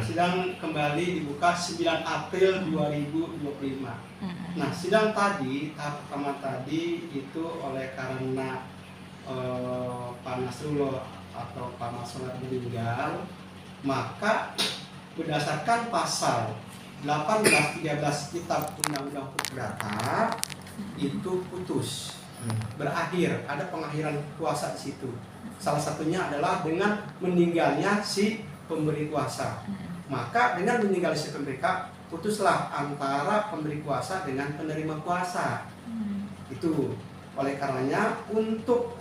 sidang kembali dibuka 9 April 2025. Nah, sidang tadi, tahap pertama tadi itu oleh karena Pak Nasrullah atau Pak Masolat meninggal, maka berdasarkan pasal 18-13 Kitab Undang-Undang Perdata itu putus, berakhir, ada pengakhiran kuasa di situ. Salah satunya adalah dengan meninggalnya si pemberi kuasa. Maka dengan meninggal si pemberi kuasa, putuslah antara pemberi kuasa dengan penerima kuasa. Itu oleh karenanya untuk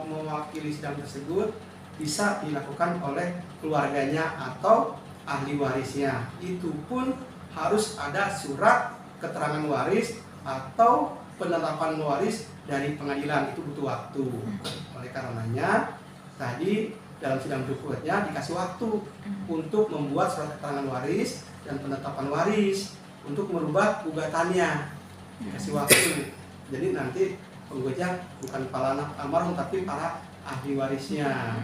mewakili sidang tersebut bisa dilakukan oleh keluarganya atau ahli warisnya. Itu pun harus ada surat keterangan waris atau penetapan waris dari pengadilan, itu butuh waktu. Oleh karenanya tadi dalam sidang berikutnya dikasih waktu untuk membuat surat keterangan waris dan penetapan waris untuk merubah gugatannya, dikasih waktu. Jadi nanti penggugatnya bukan para anak almarhum tapi para ahli warisnya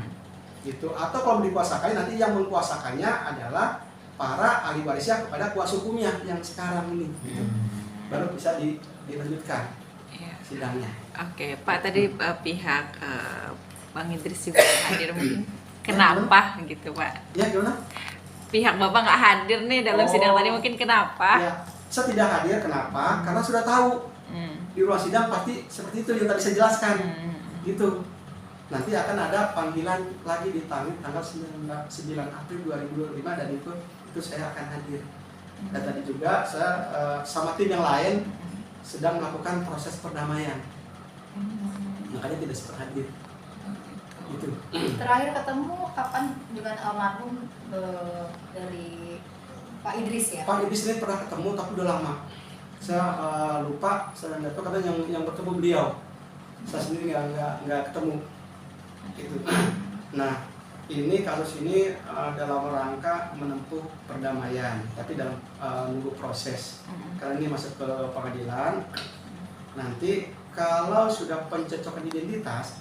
gitu. Atau kalau dikuasakan, nanti yang mengkuasakannya adalah para ahli warisnya kepada kuasa hukumnya yang sekarang ini gitu. Baru bisa dilanjutkan sidangnya. Oke, Pak, tadi pihak Bang Idris juga hadir, mungkin kenapa gitu, Pak? Ya, gimana? Pihak Bapak nggak hadir nih dalam sidang tadi, mungkin kenapa? Ya, saya tidak hadir kenapa? Karena sudah tahu di ruang sidang pasti seperti itu yang tadi saya jelaskan. Gitu. Nanti akan ada panggilan lagi di tanggal 9 April 2025 dan itu saya akan hadir. Dan tadi juga saya sama tim yang lain sedang melakukan proses perdamaian. Makanya tidak sempat hadir. Gitu. Terakhir ketemu kapan dengan almarhum dari Pak Idris ya? Pak Idris ini pernah ketemu tapi udah lama. Saya lupa, saya nggak tahu katanya yang bertemu beliau. Saya sendiri nggak ketemu. Gitu. Nah, ini kasus ini dalam rangka menempuh perdamaian, tapi dalam nunggu proses. Karena ini masuk ke pengadilan. Nanti kalau sudah pencocokan identitas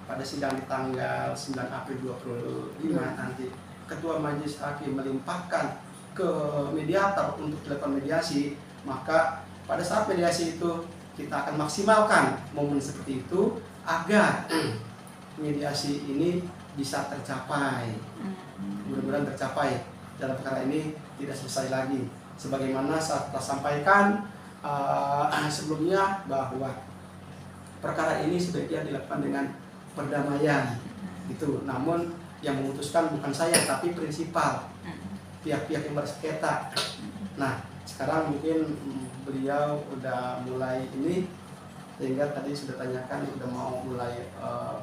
pada sidang di tanggal 9 April 2025 nanti Ketua Majelis Hakim melimpahkan ke mediator untuk dilakukan mediasi, maka pada saat mediasi itu kita akan maksimalkan momen seperti itu agar mediasi ini bisa tercapai. Mudah-mudahan tercapai dalam perkara ini tidak selesai lagi. Sebagaimana saya telah sampaikan sebelumnya bahwa perkara ini sebaiknya dilakukan dengan perdamaian. Itu. Namun yang memutuskan bukan saya tapi prinsipal, pihak-pihak yang bersengketa. Nah, sekarang mungkin beliau udah mulai ini, sehingga tadi sudah tanyakan udah mau mulai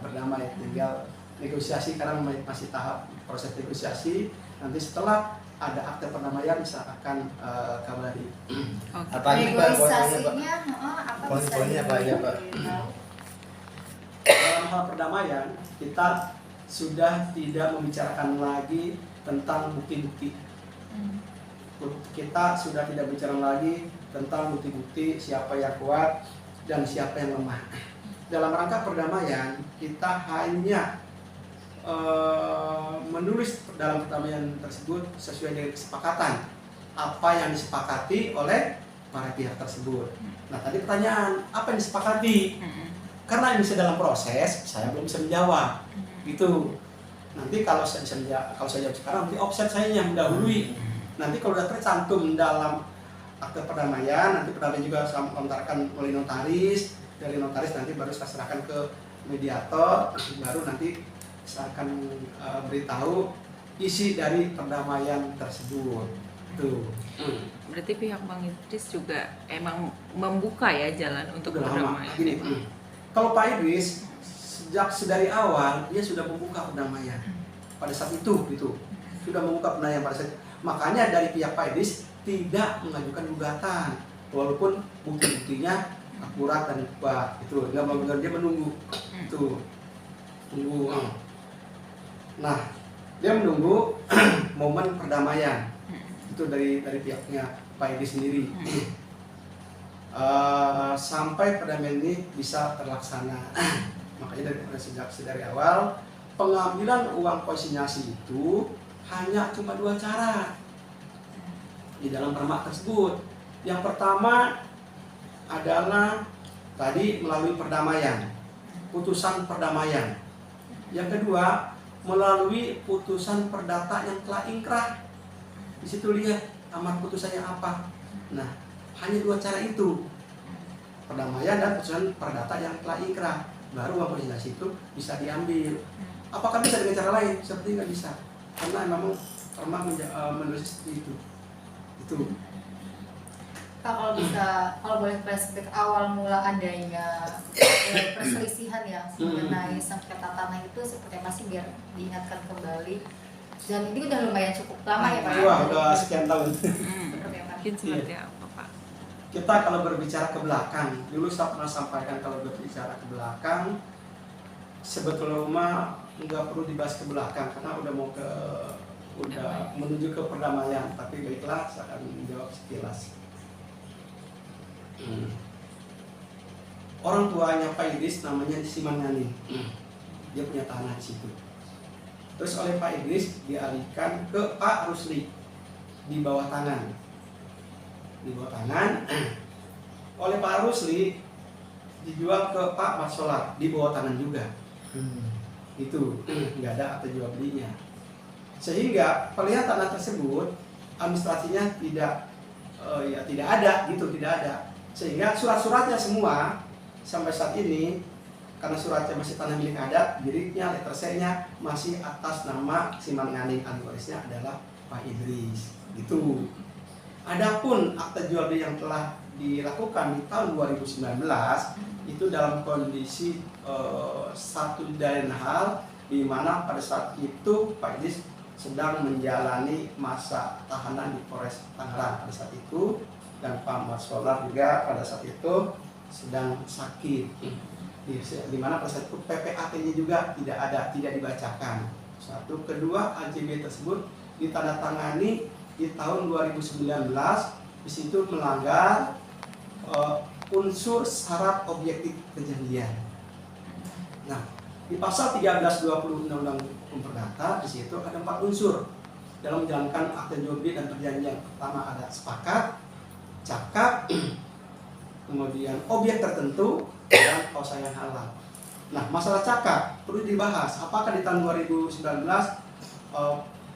berdamai, tinggal negosiasi karena masih tahap proses negosiasi. Nanti setelah ada akte perdamaian bisa akan kabari. Apa negosiasinya? Apa poin-poinnya apa ya, Pak? Dalam hal perdamaian kita sudah tidak membicarakan lagi tentang bukti-bukti. Kita sudah tidak bicara lagi tentang bukti-bukti siapa yang kuat dan siapa yang lemah. Dalam rangka perdamaian kita hanya menulis dalam perdamaian tersebut sesuai dengan kesepakatan apa yang disepakati oleh para pihak tersebut. Nah, tadi pertanyaan apa yang disepakati? Karena ini sedang dalam proses, saya belum bisa menjawab. Gitu. Nanti kalau saya bisa kalau saya jawab sekarang nanti offset saya yang mendahului. Nanti kalau sudah tercantum dalam akte perdamaian, nanti perdamaian juga saya melontarkan oleh notaris, dari notaris nanti baru saya serahkan ke mediator, baru nanti saya akan beritahu isi dari perdamaian tersebut. Tuh. Berarti pihak Bang Idris juga emang membuka ya jalan untuk perdamaian. Gini, kalau Pak Idris sejak dari awal dia sudah membuka perdamaian pada saat itu, gitu, sudah membuka perdamaian pada saat itu. Makanya dari pihak Pak Idris tidak mengajukan gugatan, walaupun bukti-buktinya akurat dan kuat, itu nggak mau, dia menunggu, itu tunggu. Nah, dia menunggu momen perdamaian itu dari pihaknya Pak Idris sendiri. Sampai perdamaian ini bisa terlaksana. Makanya dari awal pengambilan uang konsinyasi itu hanya cuma 2 cara di dalam permak tersebut. Yang pertama adalah tadi melalui perdamaian, putusan perdamaian. Yang kedua melalui putusan perdata yang telah ingkrah. Di situ lihat amar putusannya apa. Nah, hanya 2 cara itu, perdamaian dan putusan perdata yang telah ingkrah, baru uang konsinyasi itu bisa diambil. Apakah bisa dengan cara lain? Seperti nggak bisa, karena memang permak menulis seperti itu. Itu. Pak, kalau boleh flashback awal mula adanya perselisihan ya mengenai sengketa tanah itu seperti apa sih, biar diingatkan kembali. Dan ini udah lumayan cukup lama ya Pak. Wah, udah sekian tahun. Seperti apa? Mungkin seperti apa Pak? Kita kalau berbicara ke belakang, dulu saya pernah sampaikan kalau berbicara ke belakang, sebetulnya nggak perlu dibahas ke belakang karena udah menuju ke perdamaian. Tapi baiklah, saya akan menjawab sekilas. Orang tuanya Pak Idris namanya Siman Ngani. Dia punya tanah di situ. Terus oleh Pak Idris dialihkan ke Pak Rusli di bawah tangan. Oleh Pak Rusli dijual ke Pak Marsolar di bawah tangan juga. Itu nggak ada akta jual belinya, sehingga pelihat tanah tersebut administrasinya tidak ada gitu, tidak ada, sehingga surat-suratnya semua sampai saat ini karena suratnya masih tanah milik adat, biliknya, letter C-nya masih atas nama Siman Ngani, ahli warisnya adalah Pak Idris gitu. Adapun akta jual beli yang telah dilakukan di tahun 2019 itu dalam kondisi satu dan hal di mana pada saat itu Pak Idris sedang menjalani masa tahanan di Polres Tangerang pada saat itu, dan Pak Marsolar juga pada saat itu sedang sakit, di mana pada saat itu PPAT-nya juga tidak dibacakan. Satu, kedua, AJB tersebut ditandatangani di tahun 2019, di situ melanggar unsur syarat objektif perjanjian. Nah, di pasal 1320 Undang-Undang Hukum Perdata di situ ada 4 unsur dalam menjalankan akta jual beli dan perjanjian. Pertama ada sepakat, cakap, kemudian objek tertentu, dan kausa yang halal. Nah, masalah cakap perlu dibahas. Apakah di tahun 2019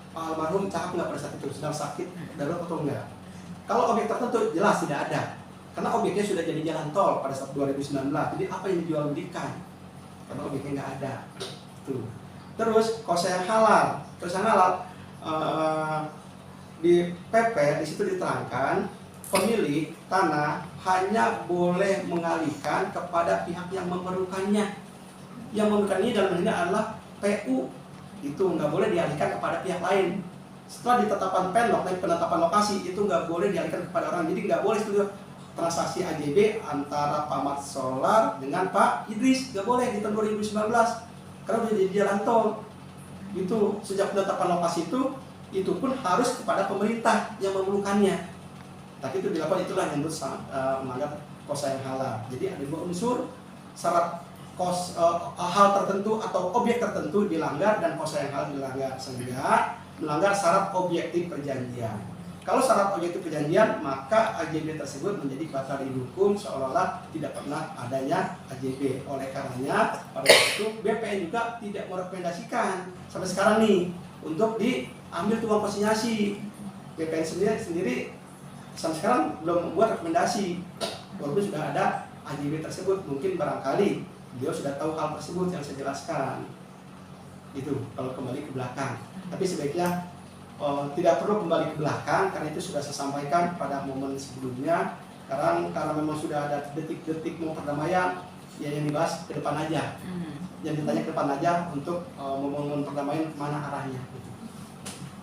Pak almarhum cakap nggak pada saat itu, sedang sakit darurat atau enggak? Kalau objek tertentu jelas tidak ada, karena objeknya sudah jadi jalan tol pada saat 2019. Jadi apa yang dijual belikan? Karena objeknya nggak ada. Tuh. Terus kausa yang halal, di PP di situ diterangkan pemilik tanah hanya boleh mengalihkan kepada pihak yang memerlukannya. Yang memerlukannya dalam hal ini adalah PU. Itu nggak boleh dialihkan kepada pihak lain. Setelah ditetapkan penlok dan penetapan lokasi itu nggak boleh dialihkan kepada orang. Jadi nggak boleh itu transaksi AJB antara Pak Marsolar dengan Pak Idris, nggak boleh di tahun 2019 karena udah jadi jalan tol. Itu sejak penetapan lokasi itu pun harus kepada pemerintah yang memerlukannya. Tapi itu dilakukan, itulah yang melanggar kausa yang halal. Jadi ada 2 unsur, syarat hal tertentu atau objek tertentu dilanggar dan kausa yang halal dilanggar, sehingga melanggar syarat objektif perjanjian. Kalau syarat objektif perjanjian, maka AJB tersebut menjadi batal dihukum seolah-olah tidak pernah adanya AJB. Oleh karenanya pada waktu itu BPN juga tidak merekomendasikan sampai sekarang nih untuk diambil uang konsinyasi. BPN sendiri sampai sekarang belum membuat rekomendasi, walaupun sudah ada AJB tersebut. Mungkin barangkali beliau sudah tahu hal tersebut yang saya jelaskan. Itu kalau kembali ke belakang. Tapi sebaiknya tidak perlu kembali ke belakang karena itu sudah saya sampaikan pada momen sebelumnya. Karena memang sudah ada detik-detik mau perdamaian, ya yang dibahas ke depan aja. Yang ditanya ke depan aja untuk momen perdamaian kemana arahnya. Gitu.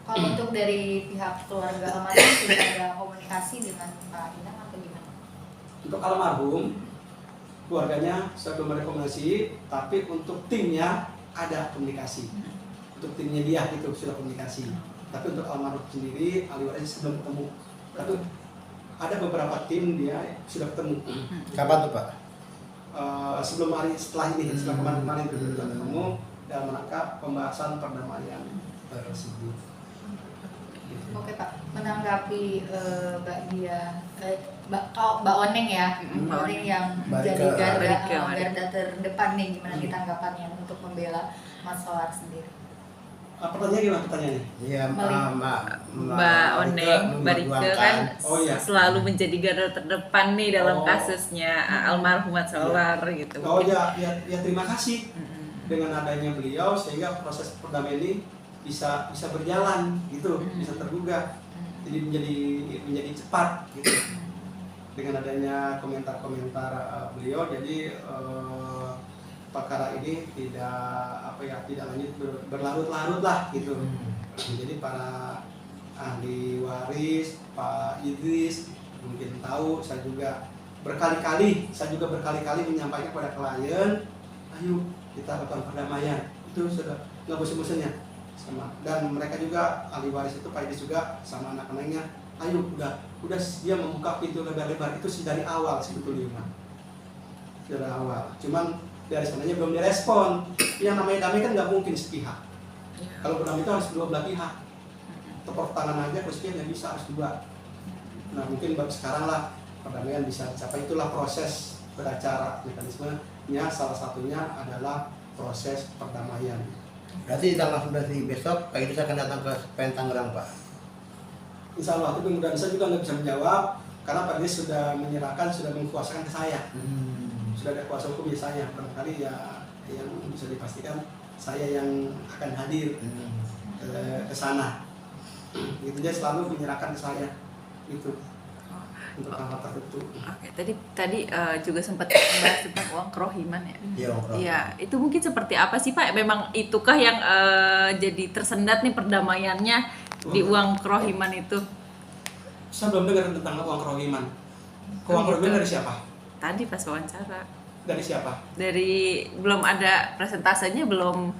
Kalau untuk dari pihak keluarga almarhum sudah ada komunikasi dengan Pak Inang atau gimana? Untuk almarhum, keluarganya saya belum rekomendasi, tapi untuk timnya ada komunikasi. Untuk timnya dia itu sudah komunikasi. Tapi untuk almarhum sendiri, ahli waris belum ketemu. Tapi ada beberapa tim dia sudah ketemu. Kapan tuh Pak? Sebelum hari setelah ini, setelah kemarin itu sudah ketemu. dalam rangka pembahasan perdamaian tersebut. Gitu. Oke Pak, menanggapi Mbak Dia, Mbak Oneng ya, Mbak Oneng yang menjadi garda terdepan nih, gimana tanggapannya untuk membela Mas Solar sendiri? Pertanyaannya gimana pertanyaannya? Iya, Mbak Oneng, Mbak Rike kan iya. selalu menjadi garda terdepan nih dalam kasusnya almarhum Mas Solar gitu. Oh ya terima kasih dengan adanya beliau sehingga proses perdamaian ini bisa berjalan gitu, bisa tergugah, jadi menjadi cepat gitu. Dengan adanya komentar-komentar beliau, jadi perkara ini tidak lanjut berlarut-larut lah gitu. Jadi para ahli waris, Pak Idris mungkin tahu, saya juga berkali-kali menyampaikan kepada klien, ayo kita lakukan perdamaian, itu sudah nggak bosan-bosannya sama. Dan mereka juga ahli waris itu Pak Idris juga sama anak-anaknya, ayo udah dia membuka pintu lebar-lebar, itu sih dari awal sebetulnya, dari awal. Cuman dari sananya belum direspon. Yang namanya damai kan nggak mungkin sepihak. Kalau berdamai itu harus dua belah pihak. Tepuk tangan aja terus nggak bisa, harus dua. Nah mungkin baru sekarang lah perdamaian bisa dicapai. Itulah proses beracara, mekanismenya salah satunya adalah proses perdamaian. Berarti tanggal 11 besok Pak Idris akan datang ke PN Tangerang, Pak? Insya Allah, tapi mudah-mudahan saya juga nggak bisa menjawab karena Pak Idris sudah menyerahkan, sudah mengkuasakan ke saya. Sudah ada kuasa hukum ya saya, barangkali ya yang bisa dipastikan saya yang akan hadir ke sana. Gitu, dia selalu menyerahkan ke saya gitu untuk hal tertentu. Oke, tadi juga sempat membahas tentang uang kerohiman ya. Iya, Iya, itu mungkin seperti apa sih Pak? Memang itukah yang jadi tersendat nih perdamaiannya di uang kerohiman itu? Saya belum dengar tentang uang kerohiman. Uang kerohiman dari siapa? Tadi pas wawancara. Dari siapa? Dari belum ada presentasenya, belum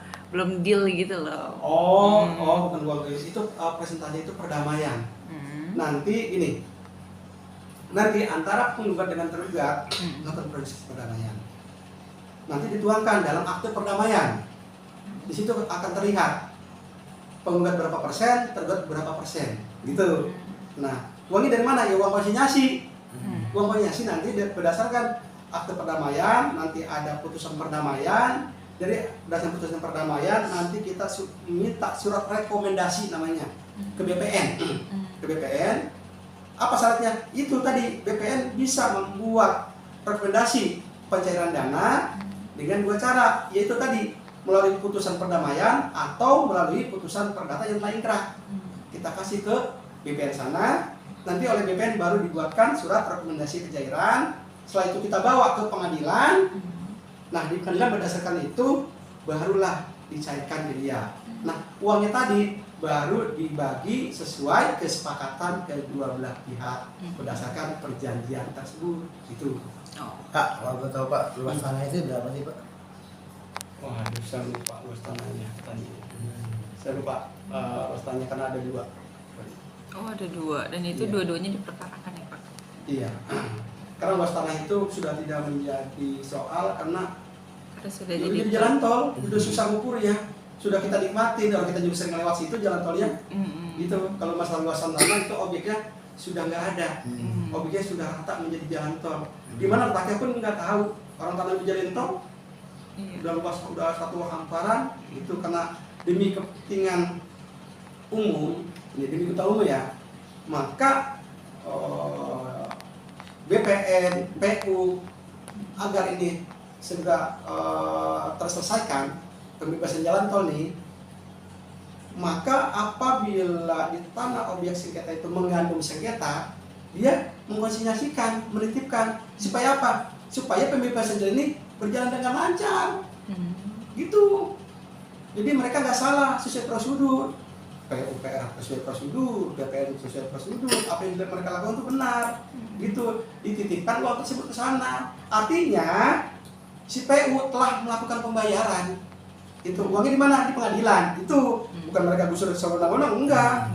deal gitu loh. Bukan uang kerohiman, itu presentasi itu perdamaian. Nanti antara penggugat dengan tergugat melakukan proses perdamaian. Nanti dituangkan dalam akte perdamaian. Di situ akan terlihat penggugat berapa persen, tergugat berapa persen, gitu. Nah, uangnya dari mana? Ya uang konsinyasi. Uang konsinyasi nanti berdasarkan akte perdamaian, nanti ada putusan perdamaian. Dari berdasarkan putusan perdamaian nanti kita minta surat rekomendasi namanya ke BPN. Ke BPN. Apa syaratnya? Itu tadi BPN bisa membuat rekomendasi pencairan dana dengan dua cara, yaitu tadi melalui putusan perdamaian atau melalui putusan perdata yang telah inkrah. Kita kasih ke BPN sana, nanti oleh BPN baru dibuatkan surat rekomendasi pencairan. Setelah itu kita bawa ke pengadilan. Nah, di pengadilan berdasarkan itu barulah dicairkan ke dia. Nah, uangnya tadi baru dibagi sesuai kesepakatan kedua belah pihak berdasarkan perjanjian tersebut. Itu. Pak, kalau boleh tahu Pak, luas tanah itu berapa sih Pak? Waduh, saya lupa luas tanahnya tadi. Saya lupa luas tanahnya karena ada dua. Oh, ada dua, dan itu Iya. Dua-duanya diperkarakan ya Pak? Iya. Karena luas tanah itu sudah tidak menjadi soal karena Sudah udah jadi jadi jalan tol, udah susah ngukurnya. Sudah kita nikmatin, kalau kita juga sering lewat situ jalan tolnya. Gitu. Kalau masalah luasan tanah itu objeknya sudah nggak ada. Objeknya sudah rata menjadi jalan tol. Di mana letaknya pun nggak tahu. Orang tanah di jalan tol udah luas, udah satu hamparan itu karena demi kepentingan umum, ya demi kepentingan umum ya, maka BPN, PU agar ini segera terselesaikan pembebasan jalan tol nih, maka apabila di tanah objek sengketa itu mengandung sengketa, dia mengkonsinyasikan, menitipkan supaya apa? Supaya pembebasan jalan ini berjalan dengan lancar, gitu. Jadi mereka nggak salah, sesuai prosedur. PUPR sesuai prosedur, BPN sesuai prosedur, apa yang mereka lakukan itu benar, gitu. Dititipkan uang tersebut ke sana. Artinya si PU telah melakukan pembayaran. Itu uangnya di mana? Di pengadilan. Itu bukan mereka gusur sewenang-wenang, enggak.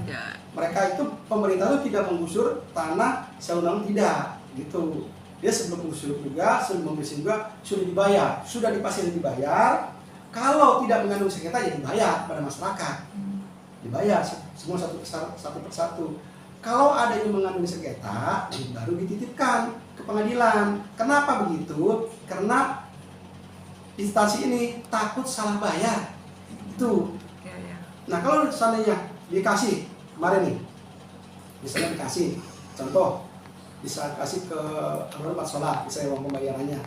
Mereka itu pemerintah itu tidak menggusur tanah sewenang-wenang, tidak, gitu. Dia sebelum menggusur juga, sebelum membersih juga sudah dibayar, sudah dipastikan dibayar. Kalau tidak mengandung sengketa ya dibayar pada masyarakat, dibayar semua satu persatu. Kalau ada yang mengandung sengketa, baru dititipkan ke pengadilan. Kenapa begitu? Karena instansi ini takut salah bayar. Itu. Nah kalau seandainya dikasih kemarin nih, misalnya dikasih, contoh, bisa kasih ke tempat sholat, misalnya uang pembayarannya,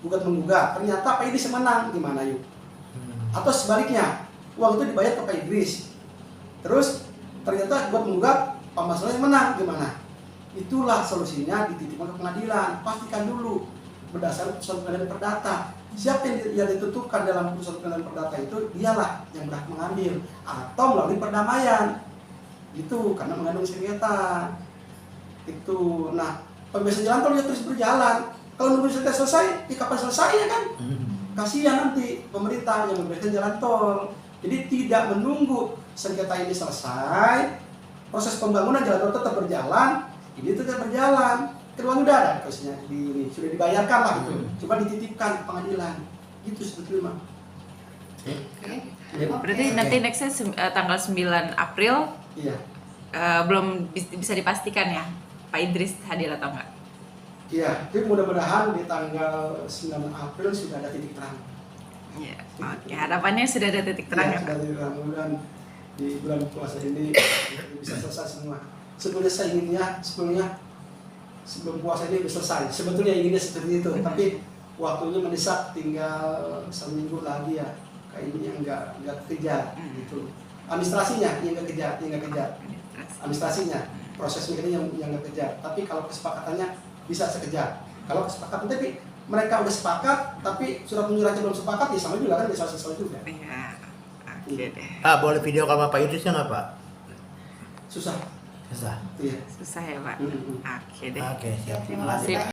gugat menggugat, ternyata Pak Idris menang, gimana yuk? Atau sebaliknya, uang itu dibayar ke Pak Idris, terus ternyata gugat menggugat, Pak Masalahnya menang, gimana? Itulah solusinya dititipkan ke pengadilan. Pastikan dulu berdasarkan putusan pengadilan perdata. Siapa yang ditentukan dalam putusan pengadilan perdata itu, dialah yang berhak mengambil atau melalui perdamaian. Itu karena mengandung sengketa. Itu. Nah, pembebasan jalan tol ya terus berjalan. Kalau nunggu sengketa selesai, kapan selesainya kan? Kasihan nanti pemerintah yang membebaskan jalan tol. Jadi tidak menunggu sengketa ini selesai, proses pembangunan jalan tol tetap berjalan, ini tetap berjalan. Kedua udah ada kosnya ini sudah dibayarkan lah gitu. Coba dititipkan ke pengadilan. Gitu sebetulnya. Berarti nanti nextnya tanggal 9 April. Iya. Belum bisa dipastikan ya Pak Idris hadir atau enggak? Iya, tapi mudah-mudahan di tanggal 9 April sudah ada titik terang. Iya. Oke, harapannya sudah ada titik terang ya, Sudah Pak? titik terang. Mudah-mudahan di bulan puasa ini bisa selesai semua. Sebelumnya saya inginnya sebelum puasa ini bisa selesai. Sebetulnya inginnya seperti itu, tapi waktunya mendesak, tinggal seminggu lagi ya. Kayak ini yang nggak kejar gitu. Administrasinya yang nggak kejar, administrasinya, proses mikirnya yang nggak kejar. Tapi kalau kesepakatannya bisa sekejar. Kalau kesepakatan tapi mereka udah sepakat, tapi surat menyuratnya belum sepakat, ya sama juga kan bisa selesai juga. Iya. Oke deh. Pak, boleh video sama Pak Idrisnya nggak Pak? Susah. Susah. Iya. Susah ya, Pak. Hmm. Oke deh. Oke, siap. Terima kasih Sip. banyak.